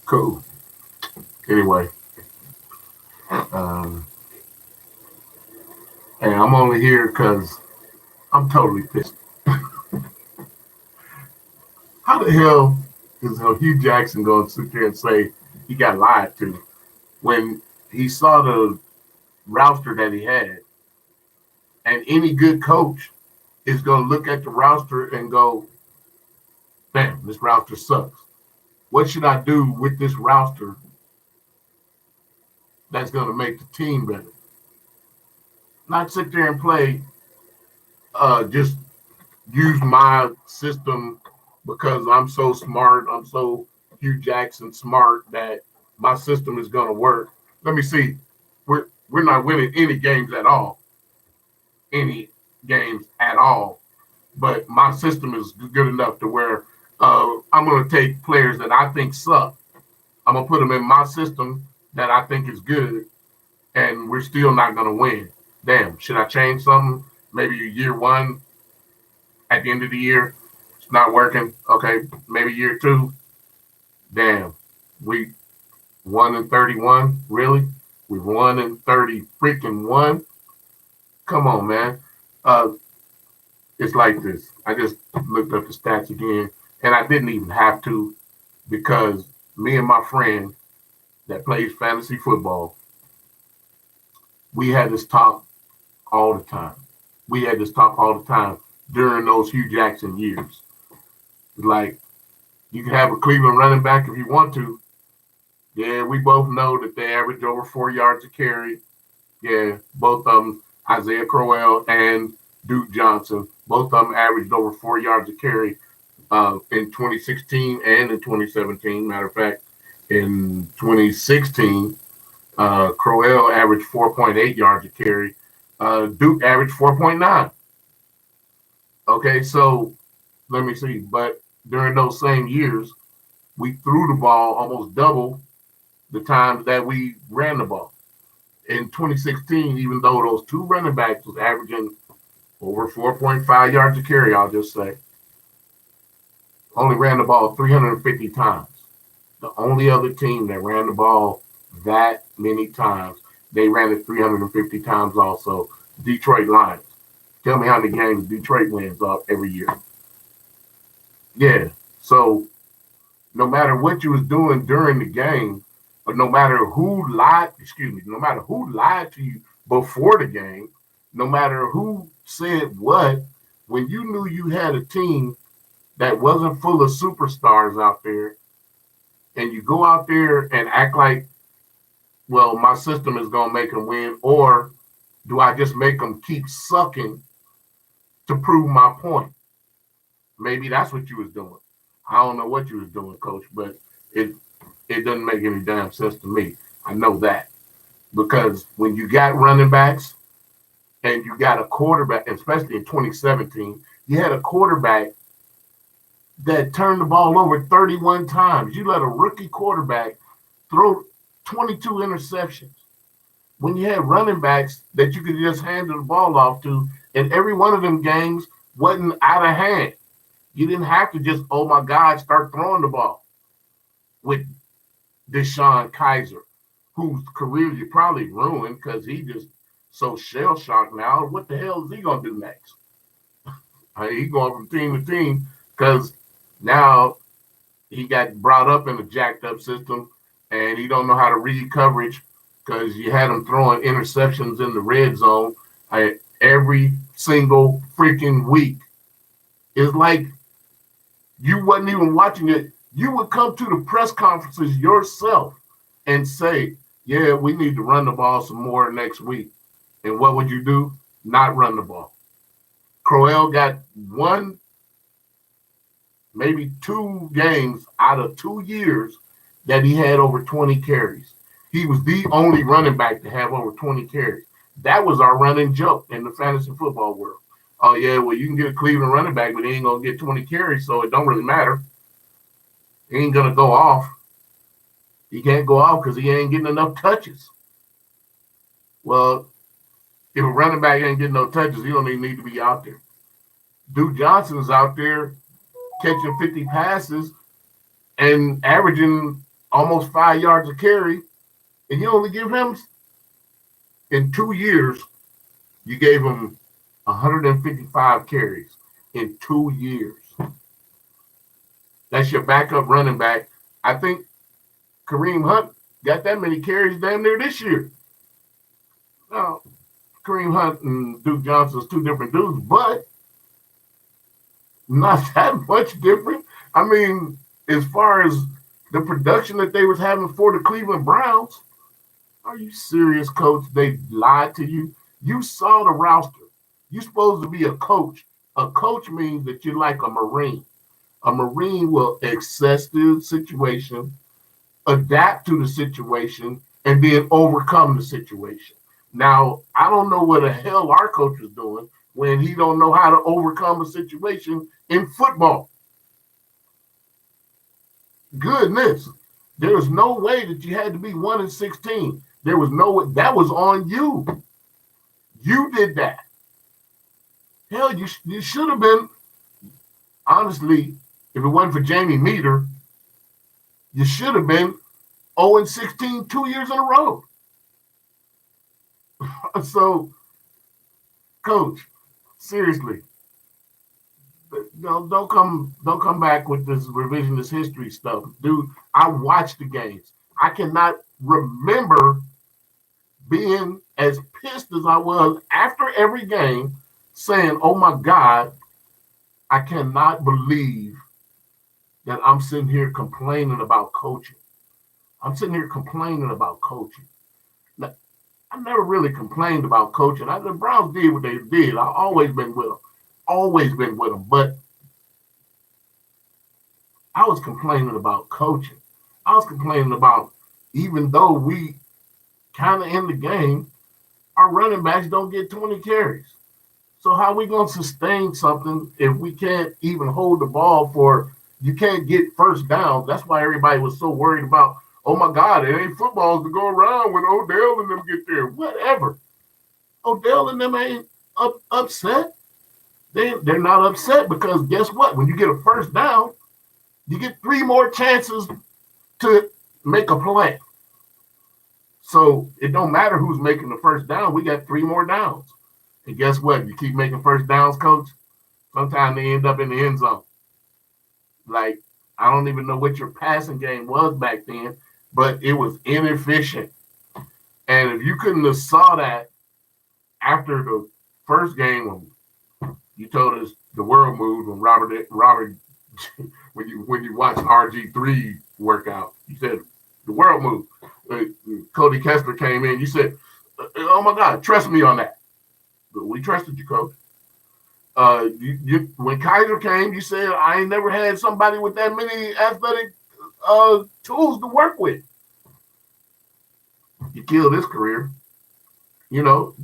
Cool. Anyway, um, and I'm only here because I'm totally pissed. How the hell is Hugh Jackson going to sit there and say he got lied to when he saw the roster that he had? And any good coach is going to look at the roster and go, "Damn, this roster sucks. What should I do with this roster that's going to make the team better?" Not sit there and play, just use my system because I'm so smart. I'm so Hugh Jackson smart that my system is going to work. Let me see. We're not winning any games at all. Any games at all. But my system is good enough to where I'm going to take players that I think suck. I'm going to put them in my system that I think is good, and we're still not going to win. Damn, should I change something? Maybe year one, at the end of the year, it's not working. Okay, maybe year two. Damn, we won in 31. Really? We won in 30 freaking one. Come on, man. Uh, it's like this. I just looked up the stats again, and I didn't even have to because me and my friend that plays fantasy football, we had this talk all the time. We had this talk all the time during those Hugh Jackson years. Like, you can have a Cleveland running back if you want to. Yeah, we both know that they average over 4 yards a carry. Yeah, both of them, Isaiah Crowell and Duke Johnson, both of them averaged over 4 yards a carry in 2016 and in 2017. Matter of fact, in 2016, Crowell averaged 4.8 yards a carry. Duke averaged 4.9. Okay, so let me see. But during those same years, we threw the ball almost double the times that we ran the ball. In 2016, even though those two running backs was averaging over 4.5 yards a carry, I'll just say, only ran the ball 350 times. The only other team that ran the ball that many times, they ran it 350 times also. Detroit Lions. Tell me how many games Detroit wins every year. Yeah. So no matter what you was doing during the game, or no matter who lied, no matter who lied to you before the game, no matter who said what, when you knew you had a team that wasn't full of superstars out there, and you go out there and act like, well, my system is going to make them win, or do I just make them keep sucking to prove my point? Maybe that's what you was doing. I don't know what you was doing, coach, but it doesn't make any damn sense to me. I know that. Because when you got running backs and you got a quarterback, especially in 2017, you had a quarterback that turned the ball over 31 times. You let a rookie quarterback throw 22 interceptions. When you had running backs that you could just hand the ball off to, and every one of them games wasn't out of hand. You didn't have to just, oh my God, start throwing the ball with Deshaun Kaiser, whose career you probably ruined because he just so shell shocked now. What the hell is he gonna do next? He going from team to team because now he got brought up in a jacked up system and he don't know how to read coverage because you had him throwing interceptions in the red zone every single freaking week. It's like you wasn't even watching it. You would come to the press conferences yourself and say, yeah, we need to run the ball some more next week. And what would you do? Not run the ball. Crowell got one, maybe 2 games out of 2 years that he had over 20 carries. He was the only running back to have over 20 carries. That was our running joke in the fantasy football world. Oh, yeah, well, you can get a Cleveland running back, but he ain't going to get 20 carries, so it don't really matter. He ain't going to go off. He can't go off because he ain't getting enough touches. Well, if a running back ain't getting no touches, he don't even need to be out there. Duke Johnson's out there catching 50 passes and averaging almost 5 yards a carry, and you only give him in 2 years. You gave him 155 carries in 2 years. That's your backup running back. I think Kareem Hunt got that many carries damn near this year. Now, Kareem Hunt and Duke Johnson's two different dudes, but not that much different. I mean, as far as the production that they was having for the Cleveland Browns, are you serious, coach? They lied to you. You saw the roster. You're supposed to be a coach. A coach means that you're like a Marine. A Marine will assess the situation, adapt to the situation, and then overcome the situation. Now, I don't know what the hell our coach is doing when he don't know how to overcome a situation in football. Goodness, there was no way that you had to be 1-16. There was no way. That was on you. You did that. Hell, you should have been, honestly, if it wasn't for Jamie Meter, you should have been 0-16 2 years in a row. So, coach, seriously, don't come back with this revisionist history stuff, dude. I watched the games. I cannot remember being as pissed as I was after every game, saying, "Oh my God, I cannot believe that I'm sitting here complaining about coaching." I'm sitting here complaining about coaching. Now, I never really complained about coaching. The Browns did what they did. I've always been with them. Always been with them. But I was complaining about coaching. I was complaining about, even though we kind of in the game, our running backs don't get 20 carries. So how are we going to sustain something if we can't even hold the ball for, you can't get first down? That's why everybody was so worried about, oh my God, it ain't footballs to go around when Odell and them get there. Whatever. Odell and them ain't upset. They're not upset because guess what? When you get a first down, you get 3 more chances to make a play. So it don't matter who's making the first down. We got 3 more downs. And guess what? You keep making first downs, coach, sometimes they end up in the end zone. Like, I don't even know what your passing game was back then, but it was inefficient. And if you couldn't have saw that after the first game, when you told us the world moved, when Robert when you watched RG3 work out, you said the world moved. Cody Kessler came in. You said, "Oh my God, trust me on that." But we trusted you, coach. When Kaiser came, you said, "I ain't never had somebody with that many athletic tools to work with." You killed his career. You know,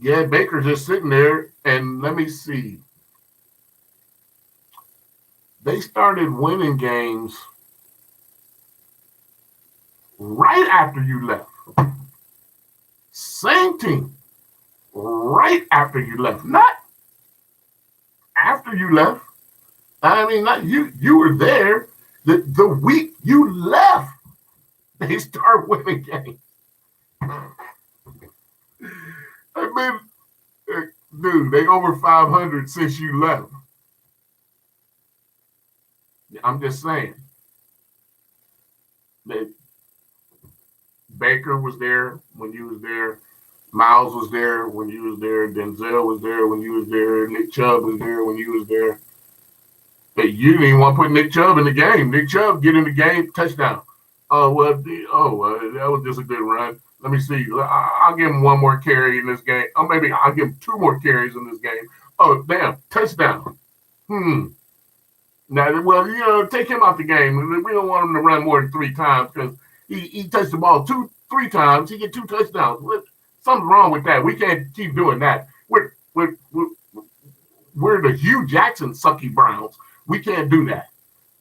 yeah, Baker's just sitting there, and let me see. They started winning games right after you left. Same team, right after you left, not after you left. I mean, not you. You were there the week you left. They start winning games. I mean, dude, they over 500 since you left. I'm just saying that Baker was there when you was there. Miles was there when you was there. Denzel was there when you was there. Nick Chubb was there when you was there. But you didn't even want to put Nick Chubb in the game. Nick Chubb get in the game, touchdown. That was just a good run. Let me see. I'll give him 1 more carry in this game. Or maybe I'll give him 2 more carries in this game. Oh, damn, touchdown. Now, well, take him out the game. We don't want him to run more than 3 times because he touched the ball 3 times. He get 2 touchdowns. Something's wrong with that. We can't keep doing that. We're the Hugh Jackson sucky Browns. We can't do that.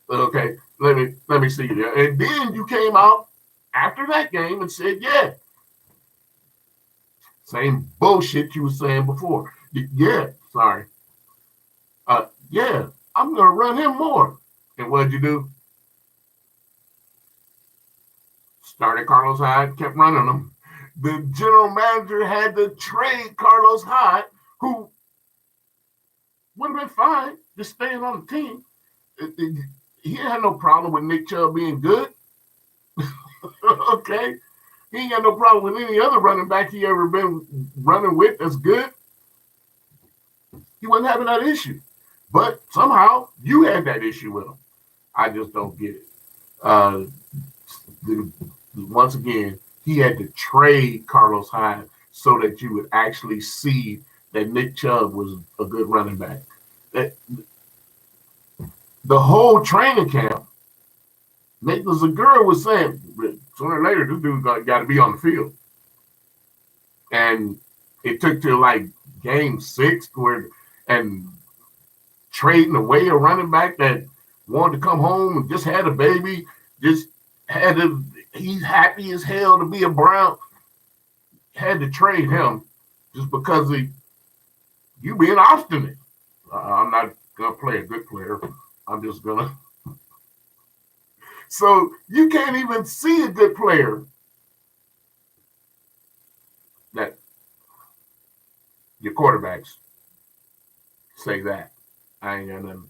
Okay, let me see. And then you came out after that game and said, yeah, same bullshit you were saying before. Yeah, sorry. Yeah, I'm going to run him more. And what'd you do? Started Carlos Hyde, kept running them. The general manager had to trade Carlos Hyde, who would have been fine just staying on the team. He had no problem with Nick Chubb being good. Okay. He ain't got no problem with any other running back he ever been running with that's good. He wasn't having that issue. But somehow you had that issue with him. I just don't get it. Once again, he had to trade Carlos Hyde so that you would actually see that Nick Chubb was a good running back. That the whole training camp, Nathan Zagura was saying, sooner or later, this dude got to be on the field. And it took till like game 6 and trading away a running back that wanted to come home and just had a baby, he's happy as hell to be a Brown. Had to trade him just because of you being obstinate. I'm not going to play a good player. I'm just going to. So you can't even see a good player that your quarterbacks say that. I ain't got nothing.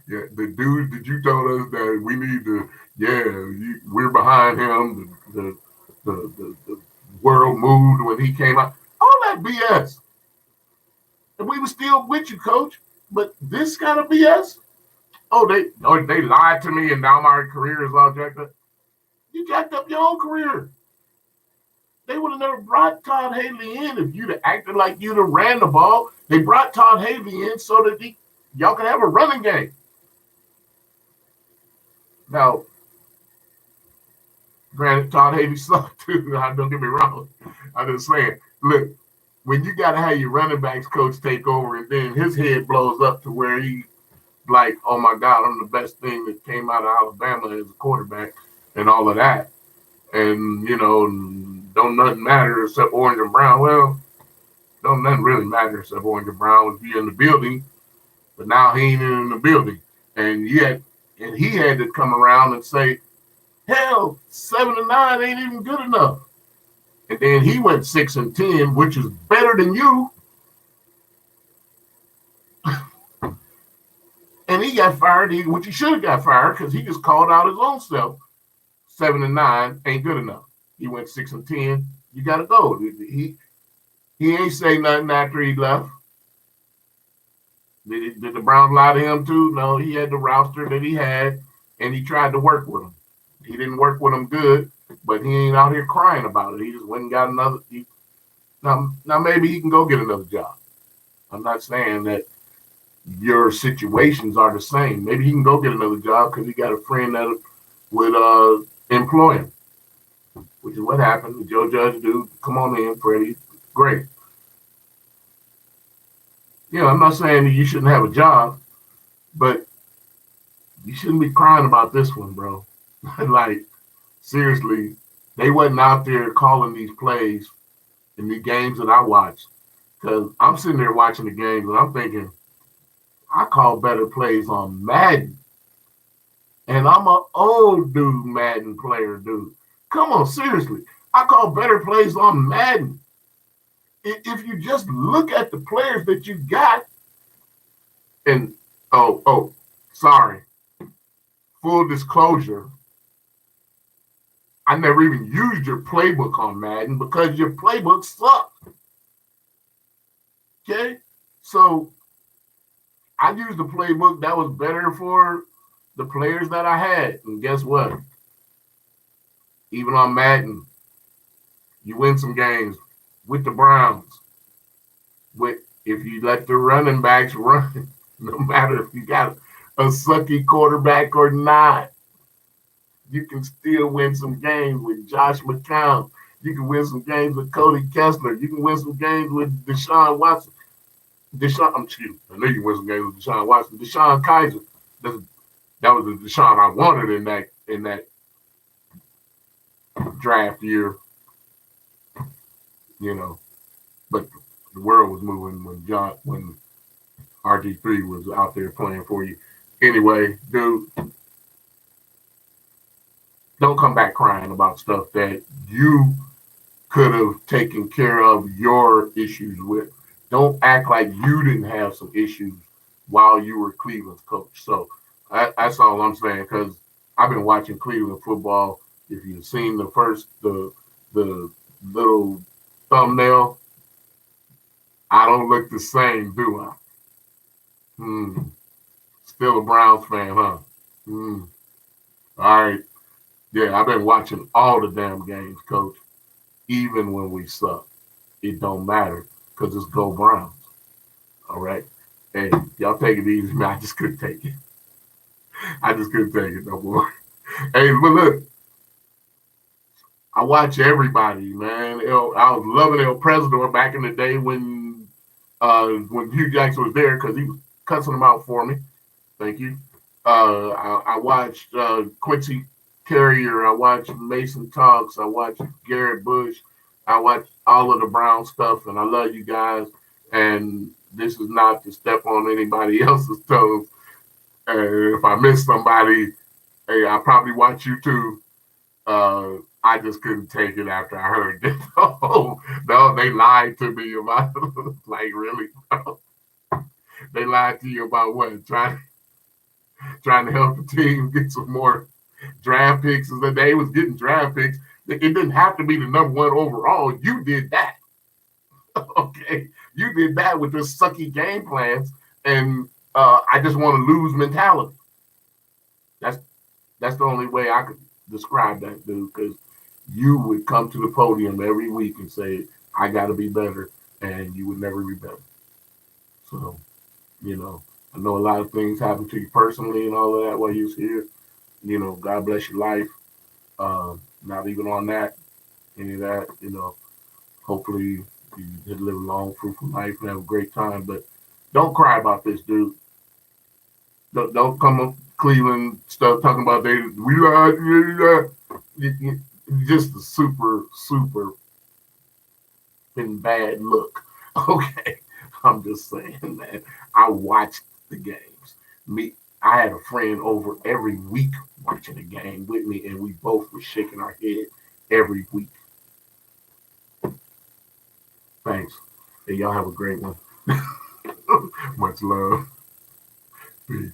Yeah, the dude that you told us that we need to, we're behind him. The world moved when he came out. All that BS. And we were still with you, coach. But this kind of BS? They lied to me and now my career is all jacked up. You jacked up your own career. They would have never brought Todd Haley in if you'd have acted like you'd have ran the ball. They brought Todd Haley in so that y'all could have a running game. Now, granted, Todd Haley sucked too. Don't get me wrong. I'm just saying, look, when you got to have your running backs coach take over and then his head blows up to where he like, oh my God, I'm the best thing that came out of Alabama as a quarterback and all of that. And, don't nothing matter except orange and brown. Well, don't nothing really matter except orange and brown if you're in the building. But now he ain't in the building. And he had to come around and say, hell, 7-9 ain't even good enough. And then he went 6-10, which is better than you. And he got fired, which he should have got fired because he just called out his own self. 7-9 ain't good enough. He went 6-10. You got to go. He ain't say nothing after he left. Did the Browns lie to him too? No, he had the roster that he had, and he tried to work with him. He didn't work with him good, but he ain't out here crying about it. He just went and got another. Now maybe he can go get another job. I'm not saying that your situations are the same. Maybe he can go get another job because he got a friend that would employ him, which is what happened. The Joe Judge dude, come on in, Freddie. Great. I'm not saying that you shouldn't have a job, but you shouldn't be crying about this one, bro. Like, seriously, they wasn't out there calling these plays in the games that I watched. Because I'm sitting there watching the games and I'm thinking, I call better plays on Madden. And I'm an old dude Madden player, dude. Come on, seriously. I call better plays on Madden. If you just look at the players that you got, and sorry. Full disclosure, I never even used your playbook on Madden because your playbook sucked. Okay? So I used the playbook that was better for the players that I had. And guess what? Even on Madden, you win some games with the Browns. If you let the running backs run, no matter if you got a sucky quarterback or not, you can still win some games with Josh McCown. You can win some games with Cody Kessler. You can win some games with Deshaun Watson. I know you can win some games with Deshaun Watson. Deshaun Kaiser. That was the Deshaun I wanted in that draft year. But the world was moving when RG3 was out there playing for you. Anyway, dude, Don't come back crying about stuff that you could have taken care of your issues with. Don't act like you didn't have some issues while you were Cleveland's coach. So that's all I'm saying, because I've been watching Cleveland football. If you've seen the little thumbnail, I don't look the same, do I? Hmm. Still a Browns fan, huh? Hmm. All right. Yeah, I've been watching all the damn games, coach. Even when we suck, it don't matter because it's go Browns. All right. Hey, y'all take it easy, man. I just couldn't take it. I just couldn't take it no more. Hey, but look, I watch everybody, man. I was loving El Presidor back in the day when Hugh Jackson was there, because he was cussing them out for me. Thank you. I watched Quincy Carrier. I watched Mason Talks. I watched Garrett Bush. I watched all of the Brown stuff, and I love you guys. And this is not to step on anybody else's toes. If I miss somebody, hey, I probably watch you too. I just couldn't take it after I heard this. Oh, no, they lied to me about it. Like, really? They lied to you about what? Trying to help the team get some more draft picks. As the day was getting draft picks, it didn't have to be the number one overall. You did that. Okay. You did that with your sucky game plans and I just want to lose mentality. That's that's the only way I could describe that, dude, because you would come to the podium every week and say, I gotta be better, and you would never be better. So, you know, I know a lot of things happened to you personally and all of that while you was here. God bless your life. Not even on that, any of that, hopefully you live a long, fruitful life and have a great time. But don't cry about this, dude. Don't come up Cleveland stuff talking about we lied. Just a super, super bad look. Okay. I'm just saying, man. I watched the games. I had a friend over every week watching a game with me, and we both were shaking our head every week. Thanks. Hey, y'all have a great one. Much love. Peace.